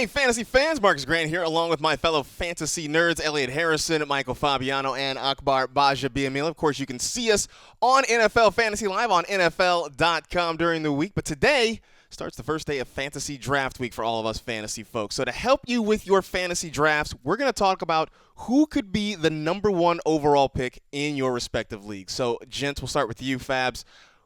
Hey, fantasy fans, Marcas Grant here, along with my fellow fantasy nerds, Elliot Harrison, Michael Fabiano, and Akbar Gbajabiamila. Of course, you can see us on NFL Fantasy Live on NFL.com during the week. But today starts the first day of Fantasy Draft Week for all of us fantasy folks. So to help you with your fantasy drafts, we're going to talk about who could be the number one overall pick in your respective leagues. So, gents, we'll start with you, Fabs.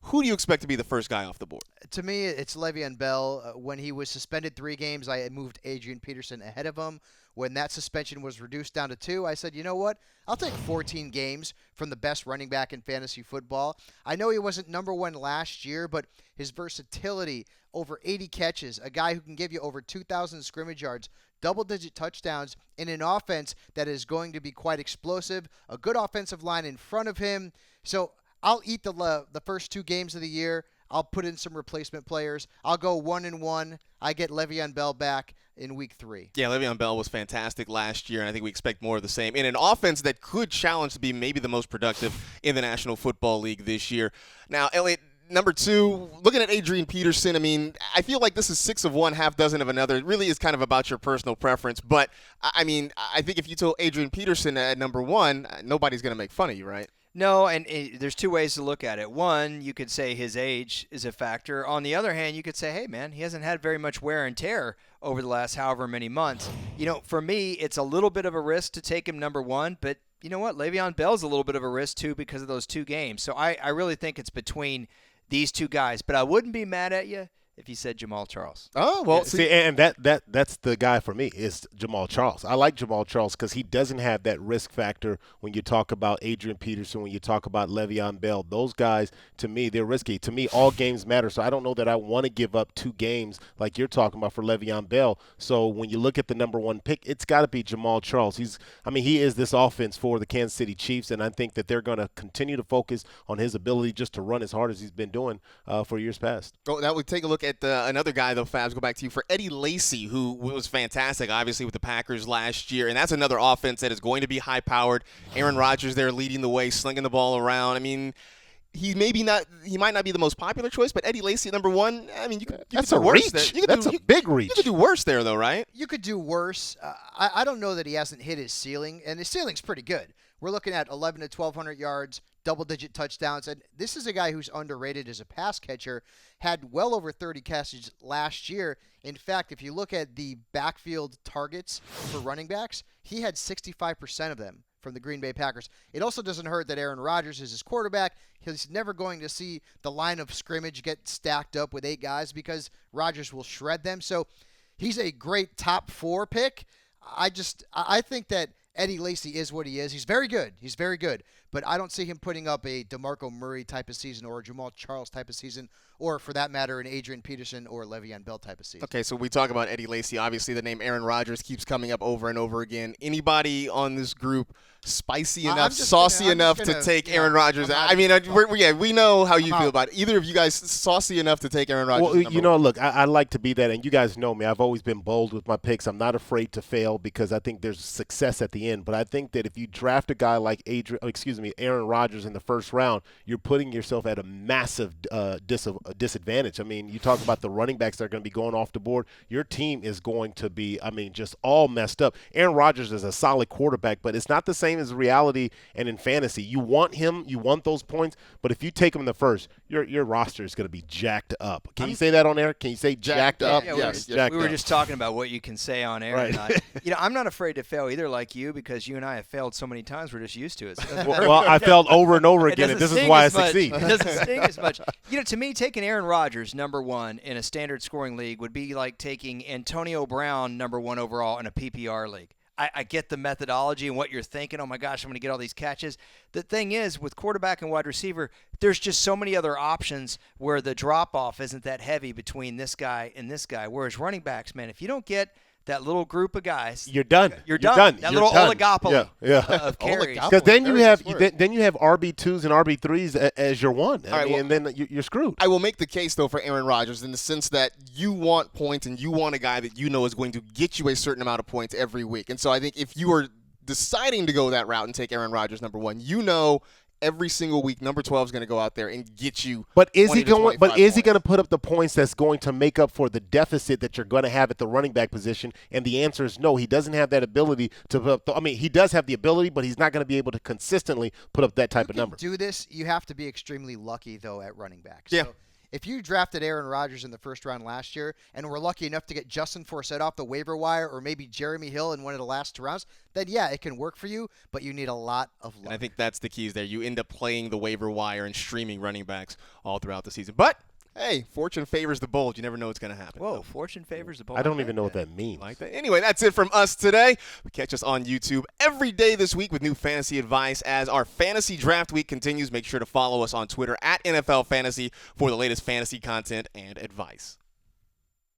Who do you expect to be the first guy off the board? To me, it's Le'Veon Bell. When he was suspended 3 games, I moved Adrian Peterson ahead of him. When that suspension was reduced down to 2, I said, you know what? I'll take 14 games from the best running back in fantasy football. I know he wasn't number one last year, but his versatility, over 80 catches, a guy who can give you over 2,000 scrimmage yards, double-digit touchdowns in an offense that is going to be quite explosive, a good offensive line in front of him. So I'll eat the first 2 games of the year. I'll put in some replacement players. I'll go 1-1. I get Le'Veon Bell back in week 3. Yeah, Le'Veon Bell was fantastic last year, and I think we expect more of the same in an offense that could challenge to be maybe the most productive in the National Football League this year. Now, Elliot, number 2, looking at Adrian Peterson, I mean, I feel like this is 6 of one, half dozen of another. It really is kind of about your personal preference. But, I mean, I think if you told Adrian Peterson at number 1, nobody's going to make fun of you, right? No, and there's 2 ways to look at it. One, you could say his age is a factor. On the other hand, you could say, hey, man, he hasn't had very much wear and tear over the last however many months. You know, for me, it's a little bit of a risk to take him number 1, but you know what? Le'Veon Bell's a little bit of a risk, too, because of those 2 games. So I really think it's between these 2 guys. But I wouldn't be mad at you if you said Jamaal Charles. Oh, well. See, and that's the guy for me is Jamaal Charles. I like Jamaal Charles because he doesn't have that risk factor when you talk about Adrian Peterson, when you talk about Le'Veon Bell. Those guys, to me, they're risky. To me, all games matter. So I don't know that I want to give up 2 games like you're talking about for Le'Veon Bell. So when you look at the number 1 pick, it's got to be Jamaal Charles. He is this offense for the Kansas City Chiefs, and I think that they're going to continue to focus on his ability just to run as hard as he's been doing for years past. That would take a look at another guy, though, Fabs, go back to you, for Eddie Lacy, who was fantastic, obviously, with the Packers last year. And that's another offense that is going to be high-powered. Aaron Rodgers there leading the way, slinging the ball around. I mean, he might not be the most popular choice, but Eddie Lacy at number 1, I mean, you could that's do a worse reach. there. That's a big reach. You could do worse there, though, right? You could do worse. I don't know that he hasn't hit his ceiling, and his ceiling's pretty good. We're looking at 1,100 to 1,200 yards, double-digit touchdowns, and this is a guy who's underrated as a pass catcher, had well over 30 catches last year. In fact, if you look at the backfield targets for running backs, he had 65% of them from the Green Bay Packers. It also doesn't hurt that Aaron Rodgers is his quarterback. He's never going to see the line of scrimmage get stacked up with 8 guys because Rodgers will shred them. So he's a great top 4 pick. I think that Eddie Lacy is what he is. He's very good. But I don't see him putting up a DeMarco Murray type of season or a Jamaal Charles type of season or, for that matter, an Adrian Peterson or Le'Veon Bell type of season. Okay, so we talk about Eddie Lacy. Obviously, the name Aaron Rodgers keeps coming up over and over again. Anybody on this group spicy enough, saucy enough to take Aaron Rodgers? I mean, we know how you feel about it. Either of you guys saucy enough to take Aaron Rodgers? Well, look, I like to be that, and you guys know me. I've always been bold with my picks. I'm not afraid to fail because I think there's success at the end. But I think that if you draft a guy like Aaron Rodgers in the first round, you're putting yourself at a massive disadvantage. I mean, you talk about the running backs that are going to be going off the board. Your team is going to be, just all messed up. Aaron Rodgers is a solid quarterback, but it's not the same as reality and in fantasy. You want him, you want those points, but if you take him in the first, your roster is going to be jacked up. Can you say that on air? Can you say jacked up? Yeah, yes. We were just talking about what you can say on air. Right. I'm not afraid to fail either, like you, because you and I have failed so many times. We're just used to it. So well, I failed over and over again, and this is why I succeed. It doesn't sting as much. To me, taking Aaron Rodgers number 1 in a standard scoring league would be like taking Antonio Brown number 1 overall in a PPR league. I get the methodology and what you're thinking. Oh, my gosh, I'm going to get all these catches. The thing is, with quarterback and wide receiver, there's just so many other options where the drop-off isn't that heavy between this guy and this guy. Whereas running backs, man, if you don't get that little group of guys, you're done. You're done. That little oligopoly yeah. of carries. Because then you have RB2s and RB3s as your one. And then you're screwed. I will make the case, though, for Aaron Rodgers in the sense that you want points and you want a guy that you know is going to get you a certain amount of points every week. And so I think if you are deciding to go that route and take Aaron Rodgers number 1, you know every single week, number 12 is going to go out there and get you. But is he 20 to going? But 25 is he points. going to put up the points that's going to make up for the deficit that you're going to have at the running back position? And the answer is no. He doesn't have that ability to put up. He does have the ability, but he's not going to be able to consistently put up that type of number. Do this. You have to be extremely lucky though at running back. Yeah. So if you drafted Aaron Rodgers in the first round last year and were lucky enough to get Justin Forsett off the waiver wire or maybe Jeremy Hill in one of the last 2 rounds, then yeah, it can work for you, but you need a lot of luck. And I think that's the keys there. You end up playing the waiver wire and streaming running backs all throughout the season. But hey, fortune favors the bold. You never know what's going to happen. Whoa, fortune favors the bold. I don't even know what that means. Like that. Anyway, that's it from us today. Catch us on YouTube every day this week with new fantasy advice. As our fantasy draft week continues, make sure to follow us on Twitter at NFL Fantasy for the latest fantasy content and advice.